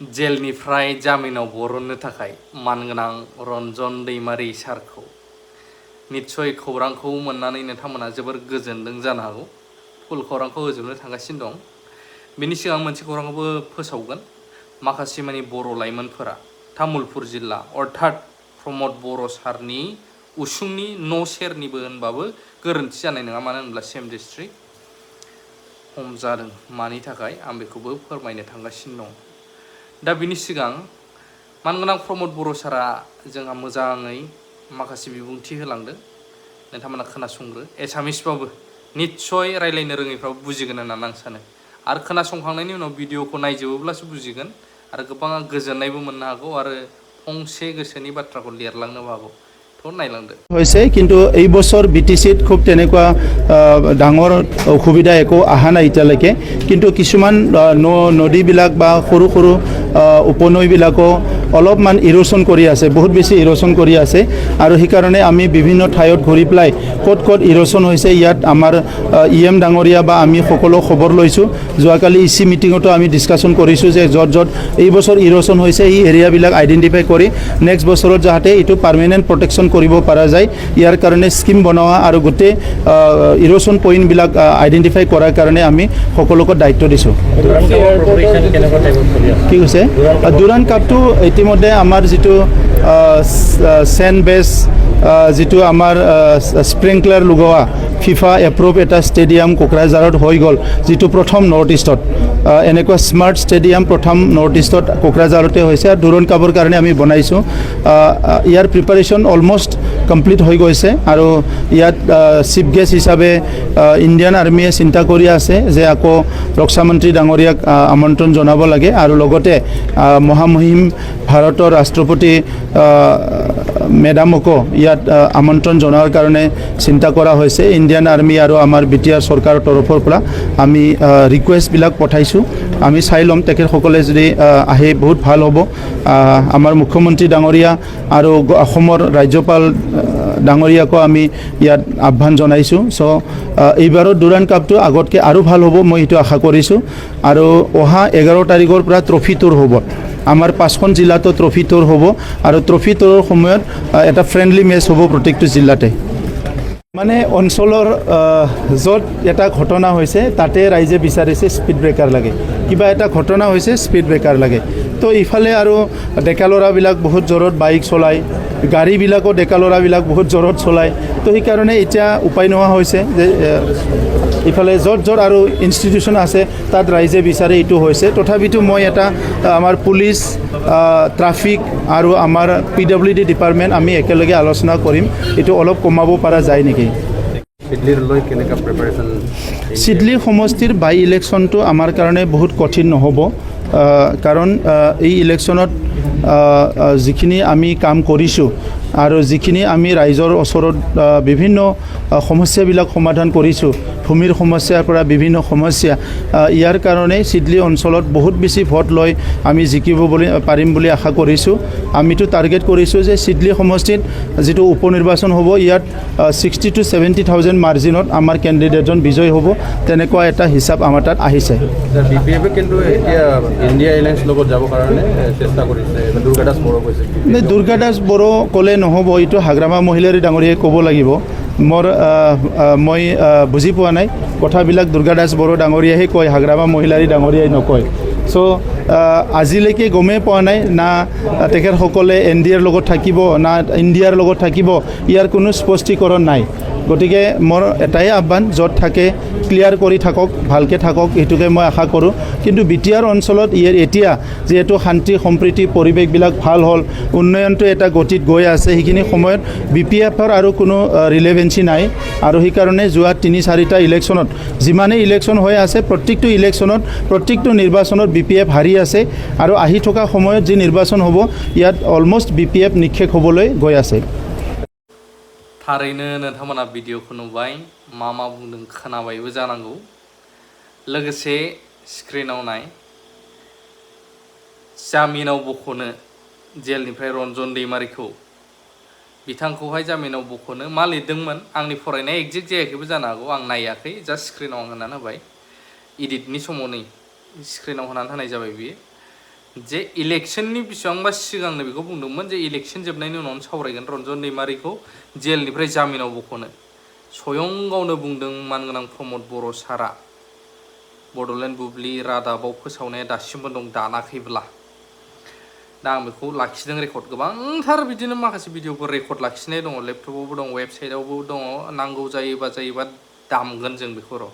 जेलनिफ्राय जामिनाव बरननो थाखाय मानगोनां रन्जन दैमारि सारखौ निस्सय खौरांखौ मोननानै नोंथांमोना जोबोर गोजोनदों जानो हागौ। फुल खौरांखौ होजोबनो थांगासिनो दं। बेनि सिगां मोनसे खौरांखौबो फोसावगोन। माखासे माने बर' लाइमोनफोरा तामुलपुर जिल्ला अर्थात प्रमद बर' सारनि उसुंनि न' सेरनिबो होनबाबो गोरोन्थि जानाय नङा, मानो होनब्ला सेम डिस्ट्रिक्ट हम जादों। मानि थाखाय आं बेखौबो फोरमायनो थांगासिनो दं। दा बिनि सिगां मानगोनां प्रमद बर' सारा जोंहा मोजाङै माखासे बिबुंथि होलांदों। नोंथांमोना खोनासंग्रो। एसामिसबाबो निस्सय रायलायनो रोङैफ्राबो बुजिगोन होननानै आं सानो। आरो खोनासंखांनायनि उनाव भिडिअखौ नायजोबोब्लासो बुजिगोन आरो गोबाङा गोजोननायबो मोननो हागौ आरो फंसे गोसोनि बाथ्राखौ लिरलांनोबो हागौ। थ' नायलांदो। হৈছে কিন্তু এই বছৰ বিটিচিত খুব তেনেকুৱা ডাঙৰ অসুবিধা একো অহা নাই এতিয়ালৈকে। কিন্তু কিছুমান নদীবিলাক বা সৰু সৰু উপনৈবিলাকো অলপমান ইৰোশ্যন কৰি আছে, বহুত বেছি ইৰোশ্যন কৰি আছে। আৰু সেইকাৰণে আমি বিভিন্ন ঠাইত ঘূৰি পেলাই ক'ত ক'ত ইৰোশ্যন হৈছে ইয়াত আমাৰ EM ডাঙৰীয়া বা আমি সকলো খবৰ লৈছোঁ। যোৱাকালি EC মিটিঙতো আমি ডিছকাশ্যন কৰিছোঁ যে য'ত য'ত এই বছৰ ইৰোশ্যন হৈছে এই এৰিয়াবিলাক আইডেণ্টিফাই কৰি নেক্সট বছৰত যাতে এইটো পাৰ্মানেণ্ট প্ৰটেকশ্যন কৰিব পৰা যায়, ইয়াৰ কাৰণে স্কিম বনোৱা আৰু গোটেই ইৰোশ্যন পইণ্টবিলাক আইডেণ্টিফাই কৰাৰ কাৰণে আমি সকলোকে দায়িত্ব দিছোঁ। কি কৈছে? দুৰাণ কাপটো ইতিমধ্যে আমাৰ যিটো চেণ্ড বেছ যিটো আমাৰ স্প্ৰিংকলাৰ লগোৱা ফিফা এপ্ৰুভ এটা ষ্টেডিয়াম কোকৰাঝাৰত হৈ গ'ল, যিটো প্ৰথম নৰ্থ ইষ্টত এনেকুৱা স্মাৰ্ট ষ্টেডিয়াম প্ৰথম নৰ্থ ইষ্টত কোকৰাঝাৰতে হৈছে। আৰু দুৰাণ কাপৰ কাৰণে আমি বনাইছোঁ। ইয়াৰ প্ৰিপাৰেশ্যন অলমষ্ট কমপ্লিট হৈ গৈছে আৰু ইয়াত চিফ গেষ্ট হিচাপে ইণ্ডিয়ান আৰ্মিয়ে চিন্তা কৰি আছে যে আকৌ ৰক্ষা মন্ত্ৰী ডাঙৰীয়াক আমন্ত্ৰণ জনাব লাগে আৰু লগতে মহামহিম ভাৰতৰ ৰাষ্ট্ৰপতি মেডামকো ইয়াত আমন্ত্ৰণ জনোৱাৰ কাৰণে চিন্তা কৰা হৈছে। ইণ্ডিয়ান আৰ্মি আৰু আমাৰ BTR চৰকাৰৰ তৰফৰ পৰা আমি ৰিকুৱেষ্টবিলাক পঠাইছোঁ। আমি চাই ল'ম, তেখেতসকলে যদি আহে বহুত ভাল হ'ব। আমাৰ মুখ্যমন্ত্ৰী ডাঙৰীয়া আৰু অসমৰ ৰাজ্যপাল ডাঙৰীয়াকো আমি ইয়াত আহ্বান জনাইছোঁ। চ' এইবাৰৰ দুৰাণ কাপটো আগতকৈ আৰু ভাল হ'ব, মই সেইটো আশা কৰিছোঁ। আৰু অহা 11 তাৰিখৰ পৰা ট্ৰফি টুৰ হ'ব। আমাৰ 5খন জিলাতো ট্ৰফি টুৰ হ'ব আৰু ট্ৰফি টুৰৰ সময়ত এটা ফ্ৰেণ্ডলি মেচ হ'ব প্ৰত্যেকটো জিলাতে। মানে অঞ্চলৰ য'ত এটা ঘটনা হৈছে তাতে ৰাইজে বিচাৰিছে স্পীড ব্ৰেকাৰ লাগে, কিবা এটা ঘটনা হৈছে স্পীড ব্ৰেকাৰ লাগে। তো ইফালে আৰু ডেকা ল'ৰাবিলাক বহুত জোৰত বাইক চলায়, গাড়ীবিলাকো ডেকা ল'ৰাবিলাক বহুত জোৰত চলায়। তো সেইকাৰণে এতিয়া উপায় নোহোৱা হৈছে যে ইফালে য'ত য'ত আৰু ইনষ্টিটিউশ্যন আছে তাত ৰাইজে বিচাৰে এইটো হৈছে। তথাপিতো মই এটা আমাৰ পুলিচ, ট্ৰাফিক আৰু আমাৰ PWD ডিপাৰ্টমেণ্ট আমি একেলগে আলোচনা কৰিম এইটো অলপ কমাব পৰা যায় নেকি। চিডলি সমষ্টিৰ বাই ইলেকশ্যনটো আমাৰ কাৰণে বহুত কঠিন নহ'ব, কাৰণ এই ইলেকশ্যনত যিখিনি আমি কাম কৰিছোঁ আৰু যিখিনি আমি ৰাইজৰ ওচৰত বিভিন্ন সমস্যাবিলাক সমাধান কৰিছোঁ, ভূমিৰ সমস্যাৰ পৰা বিভিন্ন সমস্যা, ইয়াৰ কাৰণে চিডলি অঞ্চলত বহুত বেছি ভোট লৈ আমি জিকিব পাৰিম বুলি আশা কৰিছোঁ। আমিতো টাৰ্গেট কৰিছোঁ যে চিডলি সমষ্টিত যিটো উপ নিৰ্বাচন হ'ব ইয়াত 60 to 70,000 মাৰ্জিনত আমাৰ কেণ্ডিডেটজন বিজয় হ'ব, তেনেকুৱা এটা হিচাপ আমাৰ তাত আহিছে। কিন্তু এতিয়া ইণ্ডিয়া এলায়েন্স লগত যাবৰ কাৰণে চেষ্টা কৰিছে, দুৰ্গাদাস বড়ো কৈছে। দুৰ্গাদাস বড়ো ক'লে নহ'ব, এইটো হাগ্ৰামা মহিলাৰী ডাঙৰীয়াই ক'ব লাগিব। মই বুজি পোৱা নাই কথাবিলাক। দুৰ্গাদাস বড়ো ডাঙৰীয়াহে কয়, হাগ্ৰামা মহিলাৰী ডাঙৰীয়াই নকয়। চ' আজিলৈকে গমেই পোৱা নাই না তেখেতসকলে NDAৰ লগত থাকিব না ইণ্ডিয়াৰ লগত থাকিব, ইয়াৰ কোনো স্পষ্টীকৰণ নাই। গতিকে মোৰ এটাই আহ্বান, য'ত থাকে ক্লিয়াৰ কৰি থাকক, ভালকৈ থাকক, এইটোকে মই আশা কৰোঁ। কিন্তু BTR অঞ্চলত এতিয়া যিহেতু শান্তি সম্প্ৰীতি পৰিৱেশবিলাক ভাল হ'ল, উন্নয়নটো এটা গতিত গৈ আছে, সেইখিনি সময়ত BPFৰ আৰু কোনো ৰিলেভেঞ্চি নাই। আৰু সেইকাৰণে যোৱা 3-4টা ইলেকশ্যনত যিমানেই ইলেকশ্যন হৈ আছে প্ৰত্যেকটো ইলেকশ্যনত প্ৰত্যেকটো নিৰ্বাচনত BPF হাৰি আছে। আৰু আহি থকা সময়ত যি নিৰ্বাচন হ'ব ইয়াত অলমষ্ট BPF নিক্ষেপ হ'বলৈ গৈ আছে। थारैनो नोंथांमोना भिडिअखौ नुबाय, मा बुंदों खोनाबायबो जानांगौ। लोगोसे स्क्रिनाव नाय, जामिनाव बख'नो जेलनिफ्राय रन्जन दैमारिखौ बिथांखौहाय जामिनाव बख'नो मा लिरदोंमोन, आंनि फरायनाया एगजेक्ट जायाखैबो जानो हागौ, आं नायाखै, जास्ट स्क्रिनाव आं होनानै होबाय। एडिटनि समाव नै स्क्रिनाव होनानै होनाय जाबाय बियो। जे इलेक्शननि बेसेबांबा सिगांनो बेखौ बुंदोंमोन जे इलेक्शन जोबनायनि उनावनो सावरायगोन रन्जन दैमारिखौ जेलनिफ्राय जामिनाव बख'नो स्वयं गावनो बुंदों मानगोनां प्रमद बर' सारा बड'लेण्ड बुब्लि रादाबाव फोसावनाया दासिमबो दं दानाखैब्ला दा आं बेखौ लाखिदों रेकर्ड गोबांथार बिदिनो माखासे भिडिअफोर रेकर्ड लाखिनाय दङ लेपटपावबो दं वेबसाइटआवबो दङ नांगौ जायोबा दामगोन जों बेखौ र'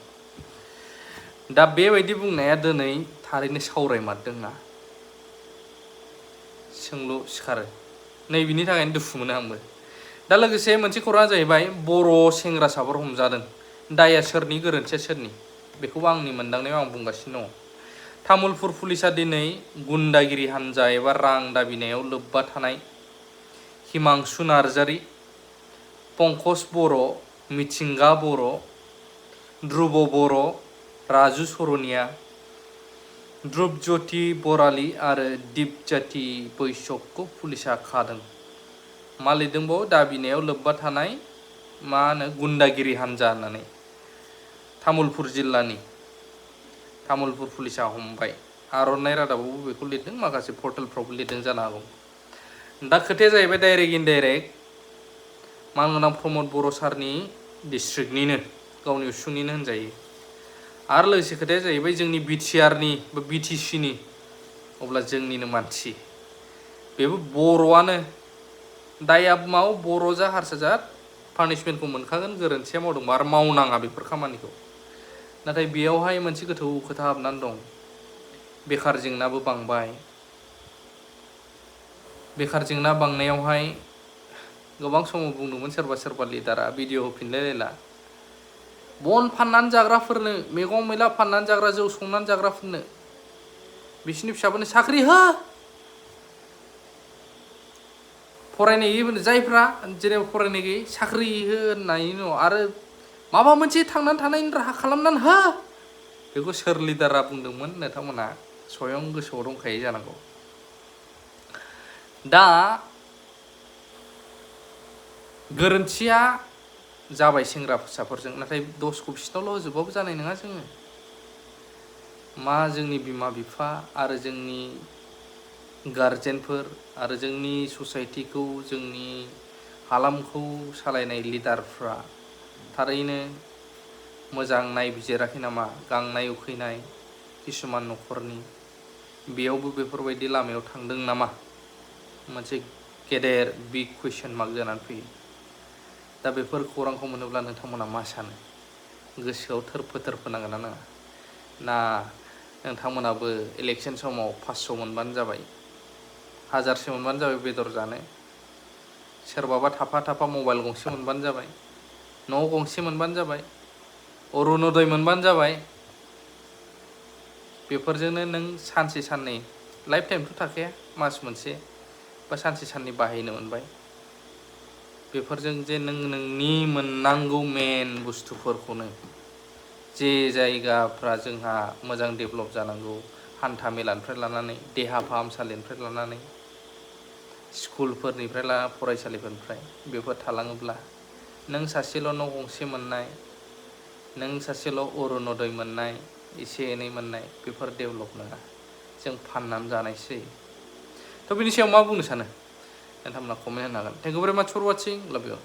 दा बेबायदि बुंनाया दिनै थारैनो सावरायमारदोंना सोंलु सिखारो नै बिनि थाखायनो दुखु मोनो आंबो दा लोगोसे मोनसे खौराङा जाहैबाय बर' सेंग्रासाफोर हमजादों दाया सोरनि गोरोन्थिया सोरनि बेखौबो आंनि मोनदांनायाव आं बुंगासिनो दङ तामुलपुर पुलिसा दिनै गुन्दागिरि हान्जा एबा रां दाबिनायाव लोब्बा थानाय हिमांशु नार्जारि पंकज बर' मिथिंगा बर' ध्रुब बर' राजु सरनिया ध्रुबज्यति बरालि आरो दिपजाति बैसकखौ पुलिसा खादों मा लिरदोंबाव दाबिनायाव लोब्बा थानाय मा होनो गुन्दागिरि हान्जा होननानै तामुलपुर जिल्लानि तामुलपुर पुलिसा हमबाय आर'नाइ रादाबावबो बेखौ लिरदों माखासे पर्टेलफ्रावबो लिरदों जानो हागौ दा खोथाया जाहैबाय डाइरेक्ट इनडाइरेक्ट मानगोनां प्रमद बर' सारनि डिस्ट्रिक्टनिनो गावनि उसुंनिनो होनजायो आरो लोगोसे खोथाया जाहैबाय जोंनि बिटिआरनि बा बिटिसिनि अब्ला जोंनिनो मानसि बेबो बर'आनो दाया माव बर' जा हारसा जा पानिशमेन्टखौ मोनखागोन गोरोन्थिया मावदोंबा आरो मावनाङा बेफोर खामानिखौ नाथाय बेयावहाय मोनसे गोथौ खोथा हाबनानै दं बेखार जेंनाबो बांबाय बेखार जेंना बांनायावहाय गोबां समाव बुंदोंमोन सोरबा लिडारा भिडिअ होफिनलायलायला बन फाननानै जाग्राफोरनो मैगं मैला फाननानै जाग्रा जौ संनानै जाग्राफोरनो बिसोरनि फिसाफोरनो साख्रि हो फरायनाय गैयिफोरनो जायफ्रा जेनेबा फरायनाय गैयै साख्रि हो होननायनि उनाव आरो माबा मोनसे थांनानै थानायनि राहा खालामनानै हो बेखौ सोर लिडारा बुंदोंमोन नोंथांमोना स्वयं गोसोआव दंखायो जानांगौ दा गोरोन्थिया जाबाय सेंग्रा फिसाफोरजों नाथाय दसखौ बिसिनावल' होजोबबाबो जानाय नङा जोङो मा जोंनि बिमा बिफा आरो जोंनि गार्जेनफोर आरो जोंनि ससाइटिखौ जोंनि हालामखौ सालायनाय लिडारफ्रा थारैनो मोजां नायबिजिराखै नामा गांनाय उखैनाय किसुमान न'खरनि बेयावबो बेफोरबायदि लामायाव थांदों नामा मोनसे गेदेर बिग कुइसन मार्क जानानै फैयो दा बेफोर खौरांखौ मोनोब्ला नोंथांमोना मा सानो गोसोआव थोरफो नांगोन ना नाङा ना नोंथांमोनाबो इलेक्सन समाव 500 मोनबानो जाबाय 1000 मोनबानो जाबाय बेदर जानो सोरबाबा थाफा मबाइल गंसे मोनबानो जाबाय न' गंसे मोनबानो जाबाय अरुणोदय मोनबानो जाबाय बेफोरजोंनो नों सानसे साननै लाइफ टाइमथ' थाखाया मास मोनसे बा सानसे साननै बाहायनो मोनबाय बेफोरजों जे नों नोंनि मोननांगौ मेन बुस्थुफोरखौनो जे जायगाफ्रा जोंहा मोजां डेभेलप जानांगौ हान्था मेलानिफ्राय लानानै देहा फाहामसालिनिफ्राय लानानै स्कुलफोरनिफ्राय लानानै फरायसालिफोरनिफ्राय बेफोर थालाङोब्ला नों सासेल' न' गंसे मोननाय नों सासेल' अरुणोदय मोननाय एसे एनै मोननाय बेफोर डेभेलप नङा जों फाननानै जानायसो जायो थ' बिनि सायाव मा बुंनो सानो नोंथांमोना कमेन्ट होनो हागोन थेंक इउ भेरि माच फर वाचिं लाभ इउ